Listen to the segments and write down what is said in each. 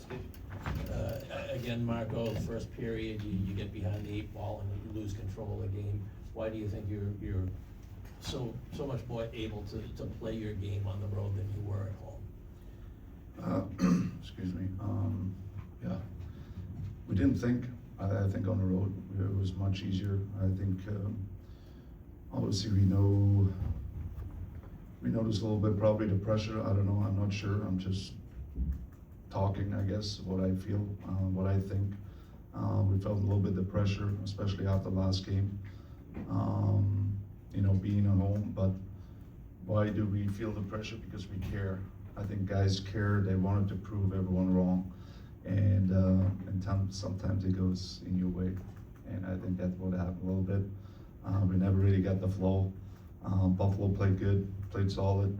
thoughts, Steve? Again, Marco, first period, you get behind the 8 ball and you lose control of the game. Why do you think you're so much more able to play your game on the road than you were at home? Excuse me. Yeah, we didn't think. I think on the road it was much easier. I think obviously we know there's a little bit probably the pressure. I don't know. I'm not sure. I'm just talking, I guess, what I feel, what I think. We felt a little bit the pressure, especially after last game. Being at home. But why do we feel the pressure? Because we care. I think guys care. They wanted to prove everyone wrong, and sometimes it goes in your way. And I think that's what happened a little bit. We never really got the flow. Buffalo played good, played solid.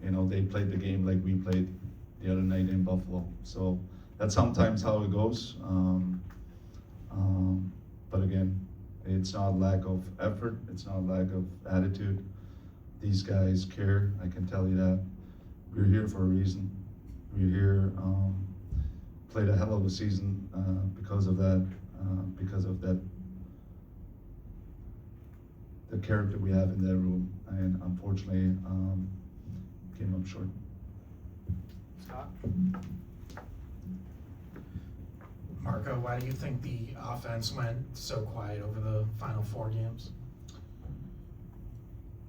They played the game like we played the other night in Buffalo. So that's sometimes how it goes. But again, it's not lack of effort. It's not lack of attitude. These guys care. I can tell you that. We're here for a reason. We're here, played a hell of a season because of that. The character we have in that room, and unfortunately, came up short. Scott? Marco, why do you think the offense went so quiet over the final 4 games?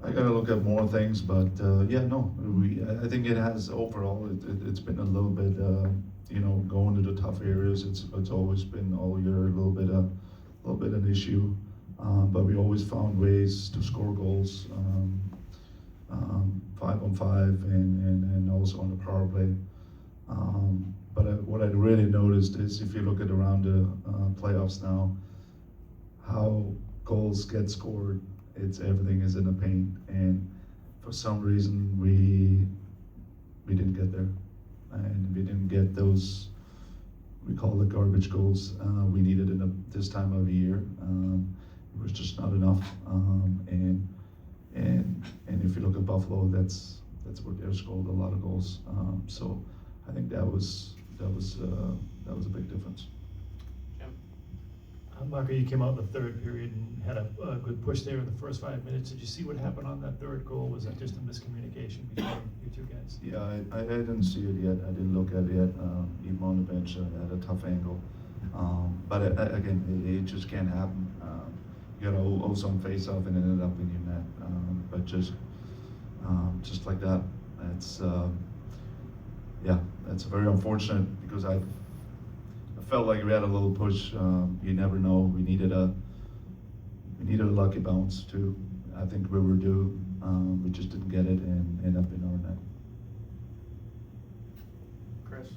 I gotta look at more things, but I think it has overall. It's been a little bit, going to the tough areas. It's always been all year a little bit an issue, but we always found ways to score goals, 5-on-5 and also on the power play. But what I really noticed is if you look at around the playoffs now, how goals get scored. Everything is in a paint, and for some reason we didn't get there, and we didn't get those, we call it garbage goals. We needed this time of the year. It was just not enough, and if you look at Buffalo, that's where they scored a lot of goals. So I think that was a big difference. Marco, you came out in the third period and had a good push there in the first 5 minutes. Did you see what happened on that third goal? Was that just a miscommunication between you two guys? Yeah, I didn't see it yet. I didn't look at it yet. Even on the bench, I had a tough angle. But again, it just can't happen. You gotta owe some face-off and it ended up in your net. But just like that, it's that's very unfortunate because I felt like we had a little push. You never know. We needed a lucky bounce too. I think we were due. We just didn't get it and ended up in our net. Chris?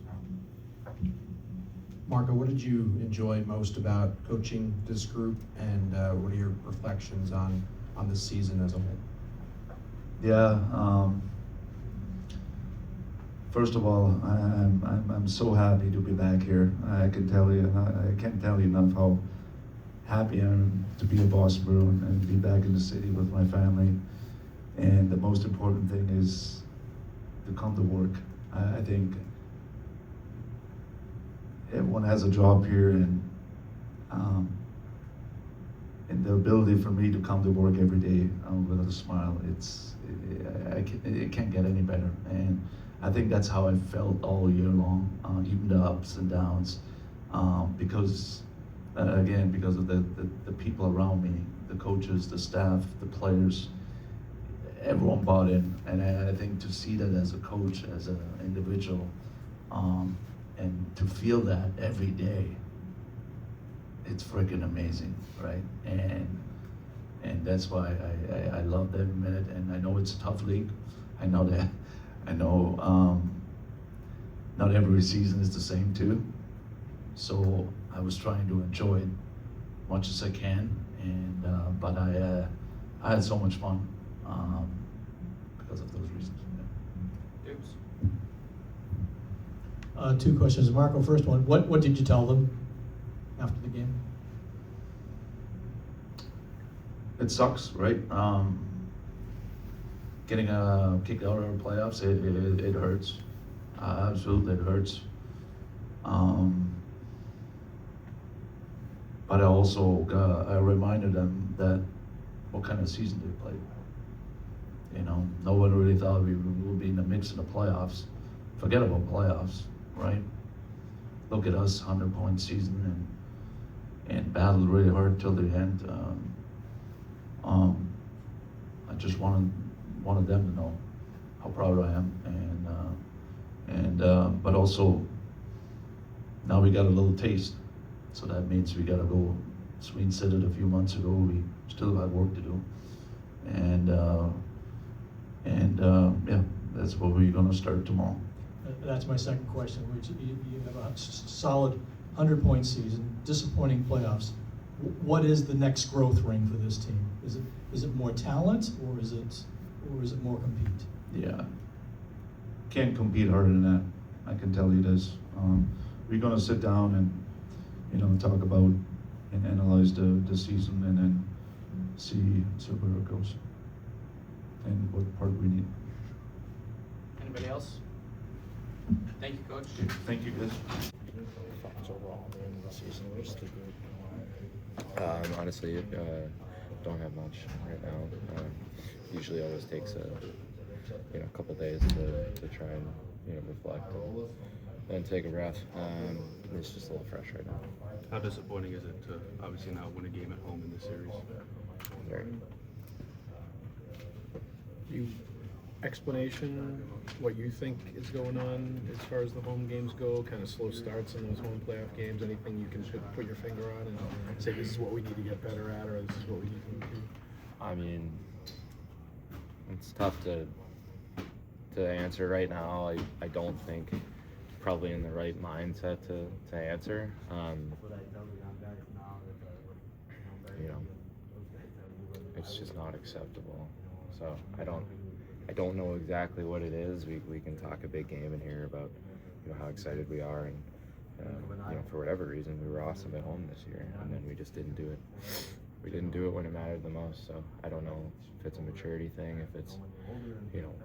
Marco, what did you enjoy most about coaching this group, and what are your reflections on the season as a whole? Yeah. First of all, I'm so happy to be back here. I can tell you, I can't tell you enough how happy I am to be a Boston Bruin and be back in the city with my family. And the most important thing is to come to work. I think everyone has a job here, and the ability for me to come to work every day with a smile, it can't get any better. And I think that's how I felt all year long, even the ups and downs, because of the people around me, the coaches, the staff, the players, everyone bought in. And I think to see that as a coach, as an individual, and to feel that every day, it's freaking amazing, right? And that's why I loved every minute. And I know it's a tough league. I know that. I know not every season is the same too. So I was trying to enjoy it much as I can, and but I had so much fun because of those reasons. Dukes? 2 questions. Marco, first one, what did you tell them after the game? It sucks, right? Getting kicked out of the playoffs, it hurts. Absolutely, it hurts. But I also I reminded them that what kind of season they played. You know, no one really thought we would be in the mix of the playoffs. Forget about playoffs, right? Look at us, 100-point season, and battled really hard till the end. I just wanted them to know how proud I am, but also now we got a little taste, so that means we gotta go. Swayman said it a few months ago. We still got work to do, and yeah, that's what we're gonna start tomorrow. That's my second question, which you have a solid 100-point season, disappointing playoffs. What is the next growth ring for this team? Is it more talent, or is it more compete? Yeah, can't compete harder than that. I can tell you this. We're gonna sit down and talk about and analyze the season, and then see where it goes and what part we need. Anybody else? Thank you, Coach. Thank you, guys. Thoughts overall during the season, just the group? Honestly, don't have much right now. Usually always takes a couple days to try and reflect and take a breath. It's just a little fresh right now. How disappointing is it to obviously not win a game at home in this series? Very. Explanation, what you think is going on as far as the home games go, kind of slow starts in those home playoff games, anything you can put your finger on and say this is what we need to get better at, or this is what we need to improve? I mean, it's tough to answer right now. I don't think probably in the right mindset to answer. It's just not acceptable. So I don't know exactly what it is. We can talk a big game in here about how excited we are, and for whatever reason we were awesome at home this year, and then we just didn't do it. We didn't do it when it mattered the most. So I don't know if it's a maturity thing, if it's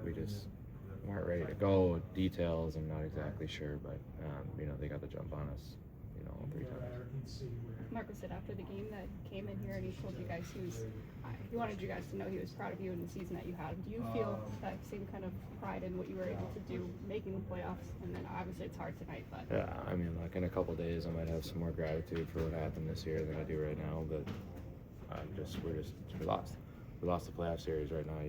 we just weren't ready to go. Details, I'm not exactly sure, but they got the jump on us all 3 times. Marcus said after the game that he came in here and he told you guys he wanted you guys to know he was proud of you in the season that you had. Do you feel that same kind of pride in what you were able to do, making the playoffs? And then obviously it's hard tonight, but Yeah, I mean, like in a couple days I might have some more gratitude for what happened this year than I do right now, but we lost. We lost the playoff series right now.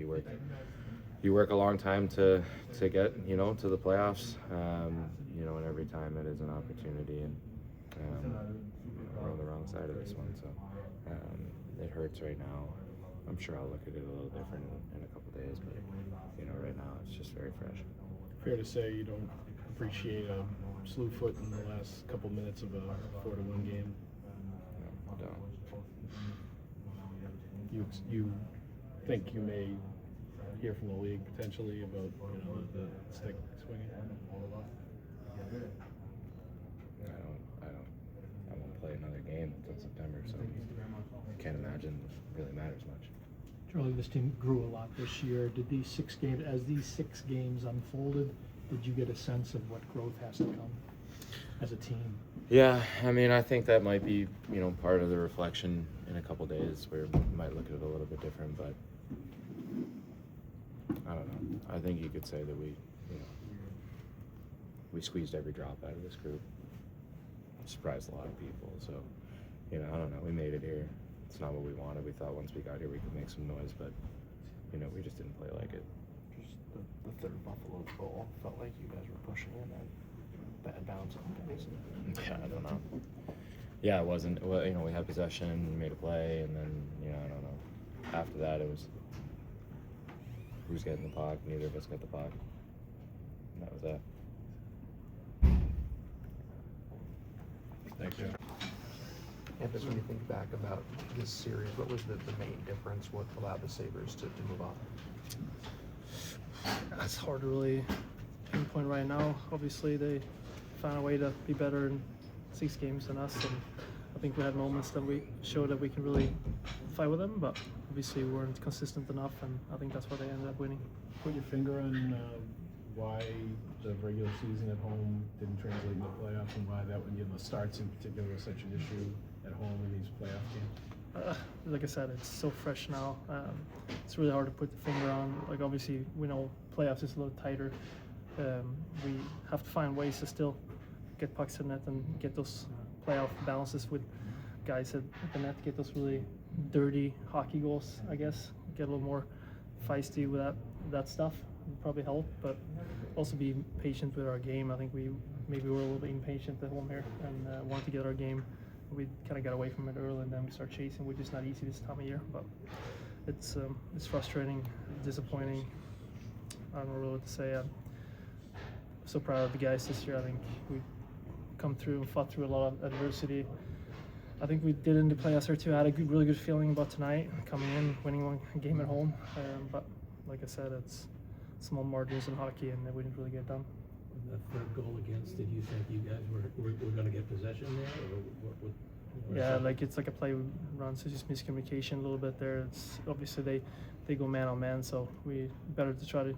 You work a long time to get to the playoffs, and every time it is an opportunity, and we're on the wrong side of this one, so it hurts right now. I'm sure I'll look at it a little different in a couple days, but right now it's just very fresh. Fair to say you don't appreciate a slew foot in the last couple minutes of a 4-1 game? No, I don't. You think you may hear from the league potentially about the stick swinging? I won't play another game until September, so I can't imagine it really matters much. Charlie, this team grew a lot this year. Did these 6 games, as these 6 games unfolded, did you get a sense of what growth has to come as a team? Yeah, I mean, I think that might be, part of the reflection in a couple days where we might look at it a little bit different, but I don't know. I think you could say that we squeezed every drop out of this group. Surprised a lot of people, so, I don't know. We made it here. It's not what we wanted. We thought once we got here we could make some noise, but, we just didn't play like it. Just the third Buffalo goal felt like you guys were pushing in that bad bounce on guys. Yeah, I don't know. Yeah, it wasn't. Well, we had possession and made a play, and then I don't know. After that, it was who's getting the puck. Neither of us got the puck. And that was that. Thanks, Joe. Campus, when you think back about this series, what was the main difference? What allowed the Sabres to move on? It's hard to really pinpoint right now. Obviously, they found a way to be better in 6 games than us, and I think we had moments that we showed that we can really fight with them, but obviously we weren't consistent enough, and I think that's why they ended up winning. Put your finger on why the regular season at home didn't translate into playoffs, and why that one, the starts in particular was such an issue at home in these playoff games? Like I said, it's so fresh now. It's really hard to put the finger on. Like obviously, we know playoffs is a little tighter. We have to find ways to still get pucks to the net and get those playoff balances with guys at the net, get those really dirty hockey goals, I guess. Get a little more feisty with that stuff would probably help, but also be patient with our game. I think we maybe were a little bit impatient at home here and wanted to get our game. We kind of got away from it early, and then we start chasing, which is not easy this time of year, but it's frustrating, disappointing. I don't know really what to say. I'm so proud of the guys this year. I think we come through and fought through a lot of adversity. I think we did in the playoffs here too. I had a really good feeling about tonight, coming in, winning one game at home. But like I said, it's small margins in hockey, and we didn't really get it done. The third goal against, did you think you guys were going to get possession there, or what yeah, like it's like a play run, so it's just miscommunication a little bit there. It's obviously they go man on man, so we better to try to,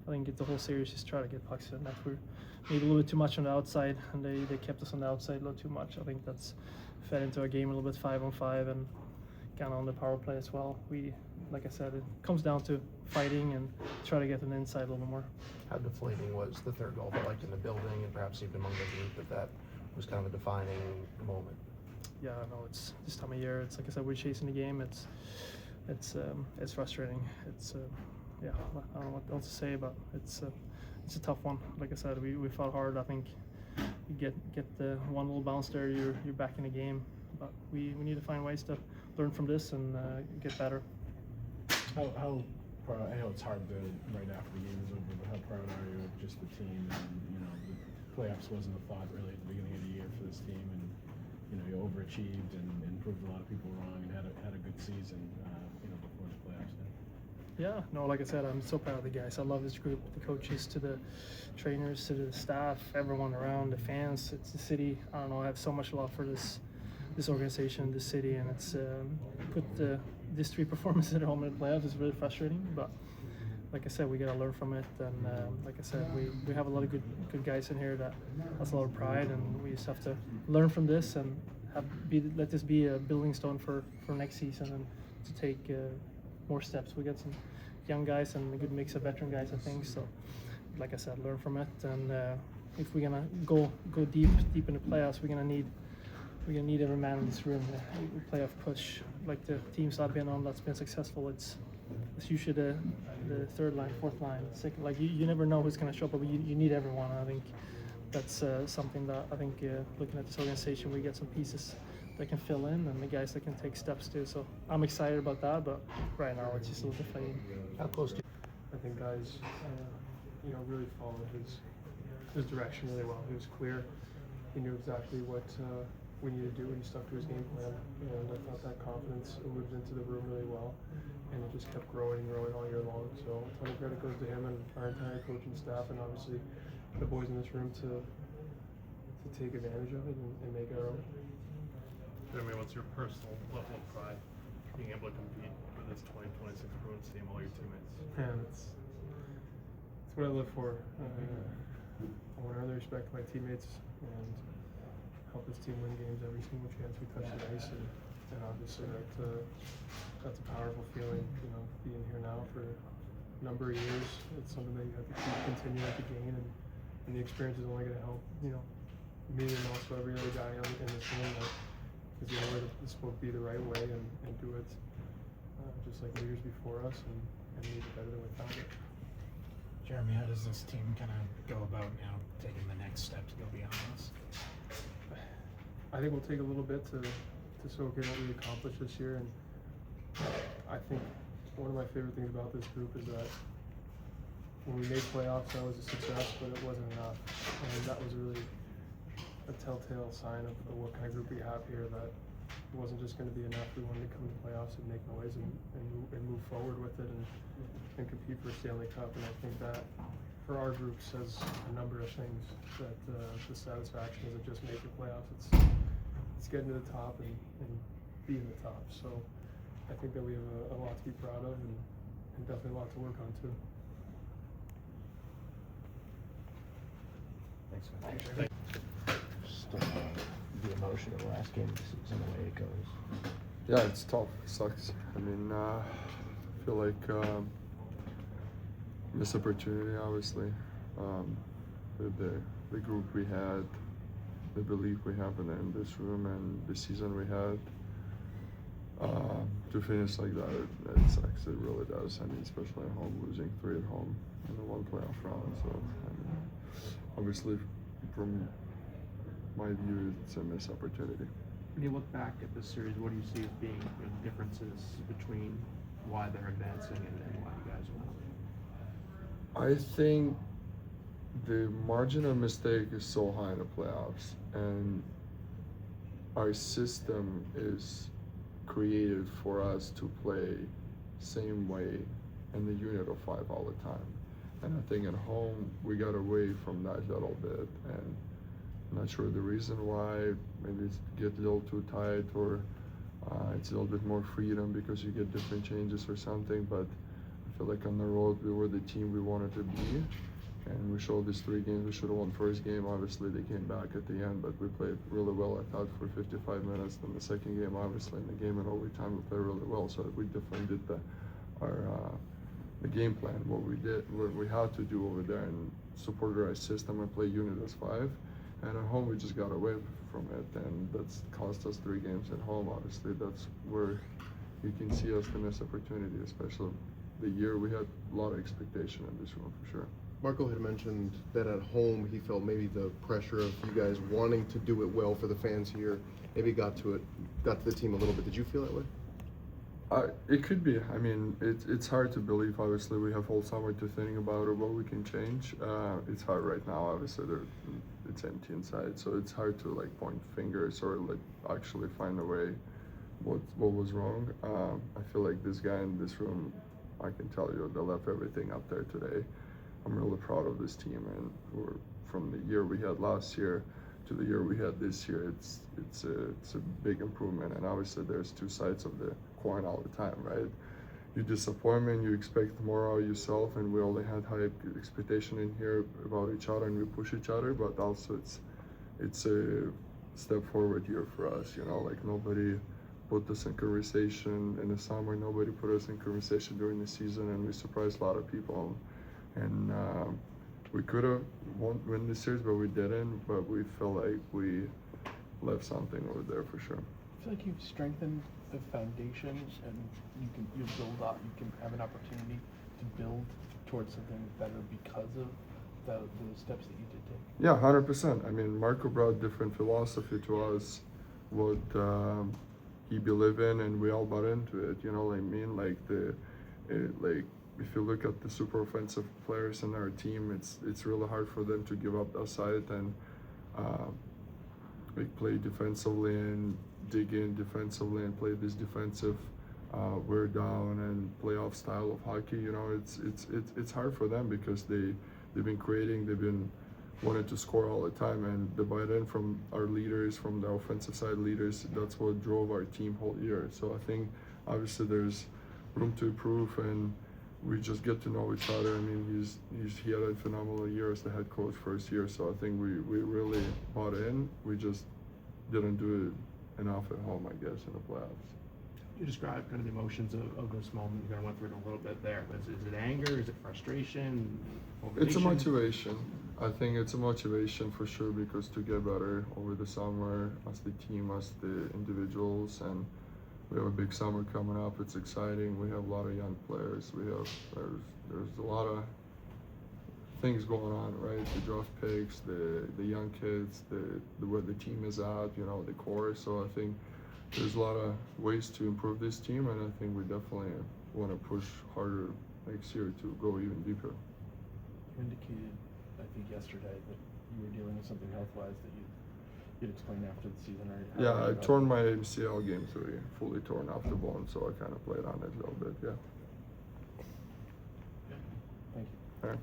I think, get the whole series, just try to get pucks in. That we're maybe a little bit too much on the outside, and they kept us on the outside a little too much. I think that's fed into our game a little bit 5-on-5 and kind of on the power play as well. We, like I said, it comes down to fighting and try to get an inside a little more. How deflating was the third goal, but like in the building and perhaps even among the group, that was kind of a defining moment? Yeah, I know, it's this time of year. It's like I said, we're chasing the game. It's frustrating. Yeah, I don't know what else to say, but it's a tough one. Like I said, we fought hard. I think you get the one little bounce there, you're back in the game. But we need to find ways to learn from this and get better. How proud, I know it's hard to, right after the game is over, but how proud are you of just the team? And, the playoffs wasn't a thought really at the beginning of the year for this team, and you overachieved and proved a lot of people wrong and had a good season, before the playoffs. Yeah, no, like I said, I'm so proud of the guys. I love this group, the coaches, to the trainers, to the staff, everyone around, the fans. It's the city. I don't know, I have so much love for this organization, this city, and it's put these three performances at home in the playoffs is really frustrating, but like I said, we gotta learn from it, and like I said, we have a lot of good guys in here that has a lot of pride, and we just have to learn from this and let this be a building stone for next season and to take more steps. We got some young guys and a good mix of veteran guys, I think. So, like I said, learn from it, and if we're gonna go deep in the playoffs, we're gonna need every man in this room. A playoff push, like the teams I've been on that's been successful. It's usually the third line, fourth line, second. Like you never know who's gonna show up, but you need everyone. I think that's something that I think looking at this organization, we get some pieces that can fill in and the guys that can take steps too. So I'm excited about that, but right now it's just a little deflating. How close do I think guys, really followed his direction really well. He was clear. He knew exactly what we needed to do, and he stuck to his game plan. And I thought that confidence moved into the room really well, and it just kept growing all year long. So a ton of credit goes to him and our entire coaching staff, and obviously the boys in this room to take advantage of it and make it our own. Jeremy, what's your personal level of pride being able to compete for this 2026 Bruins team, all your teammates? Man, it's what I live for. I want to earn the respect of my teammates and help this team win games every single chance we touch the ice, and obviously that's a powerful feeling. Being here now for a number of years, it's something that you have to keep continuing to gain, and the experience is only going to help me and also every other guy in this room, because this will be the right way and do it just like leaders before us and leave it better than we found it. Jeremy, how does this team kind of go about now taking the next step to go beyond this? I think we'll take a little bit to soak in what we accomplished this year, and I think one of my favorite things about this group is that when we made playoffs, that was a success, but it wasn't enough, and that was really a telltale sign of what kind of group we have here, that it wasn't just going to be enough. We wanted to come to playoffs and make noise and move forward with it and compete for a Stanley Cup, and I think that for our group says a number of things, that the satisfaction isn't just making playoffs, it's getting to the top and being the top. So I think that we have a lot to be proud of and definitely a lot to work on too. Thanks. Just the emotion of the last game of the season, the way it goes. Yeah, it's tough. It sucks. I mean, I feel like missed opportunity, obviously. The group we had, the belief we have in this room, and the season we had. To finish like that, it sucks. It really does. I mean, especially at home, losing 3 at home in the 1 playoff round. So, I mean, obviously, from my view, it's a missed opportunity. When you look back at this series, what do you see as being the differences between why they're advancing and why you guys are not? I think the margin of mistake is so high in the playoffs, and our system is created for us to play same way in the unit of 5 all the time. And I think at home we got away from that a little bit, and I'm not sure the reason why. Maybe it's get a little too tight, or it's a little bit more freedom because you get different changes or something. But I feel like on the road we were the team we wanted to be, and we showed these 3 games. We should have won first game. Obviously they came back at the end, but we played really well, I thought, for 55 minutes. Then the second game, obviously in the game in overtime, we played really well. So we definitely did the game plan, what we had to do over there, and supported our system and play unit as 5. And at home we just got away from it, and that's cost us 3 games at home. Obviously that's where you can see us the missed opportunity, especially the year we had a lot of expectation in this room for sure. Marco had mentioned that at home he felt maybe the pressure of you guys wanting to do it well for the fans here maybe got to the team a little bit. Did you feel that way? It could be. I mean, it's hard to believe. Obviously, we have whole summer to think about it, what we can change. It's hard right now. Obviously, it's empty inside, so it's hard to like point fingers or like actually find a way what was wrong. I feel like this guy in this room, I can tell you, they left everything up there today. I'm really proud of this team, and from the year we had last year to the year we had this year, it's a big improvement. And obviously, there's 2 sides of the coin all the time, right? You disappointment, you expect more out of yourself, and we only had high expectation in here about each other, and we push each other. But also, it's a step forward year for us. You know, like nobody put us in conversation in the summer. Nobody put us in conversation during the season, and we surprised a lot of people. And we could have won this series, but we didn't. But we feel like we left something over there for sure. I feel like you've strengthened the foundation, and you build up. You can have an opportunity to build towards something better because of the steps that you did take. Yeah, 100%. I mean, Marco brought different philosophy to us, what he believed in, and we all bought into it. You know what I mean? Like if you look at the super offensive players in our team, it's really hard for them to give up that side and play defensively and dig in defensively and play this defensive wear down and playoff style of hockey. You know, it's hard for them because they've been creating, they've been wanting to score all the time, and the buy-in from our leaders, from the offensive side leaders, that's what drove our team whole year. So I think obviously there's room to improve, and we just get to know each other. I mean, he had a phenomenal year as the head coach first year, so I think we really bought in. We just didn't do it enough at home, I guess, in the playoffs. You describe kind of the emotions of this moment. You kind of went through it a little bit there, but is it anger? Is it frustration? It's a motivation. I think it's a motivation for sure, because to get better over the summer as the team, as the individuals, and we have a big summer coming up. It's exciting. We have a lot of young players. There's a lot of things going on, right? The draft picks, the young kids, where the team is at, you know, the core. So I think there's a lot of ways to improve this team, and I think we definitely want to push harder next year to go even deeper. You indicated, I think yesterday, that you were dealing with something health-wise that you'd explain after the season, right? Yeah, I torn my MCL game 3, fully torn off the bone, so I kind of played on it a little bit, yeah. Thank you. All right.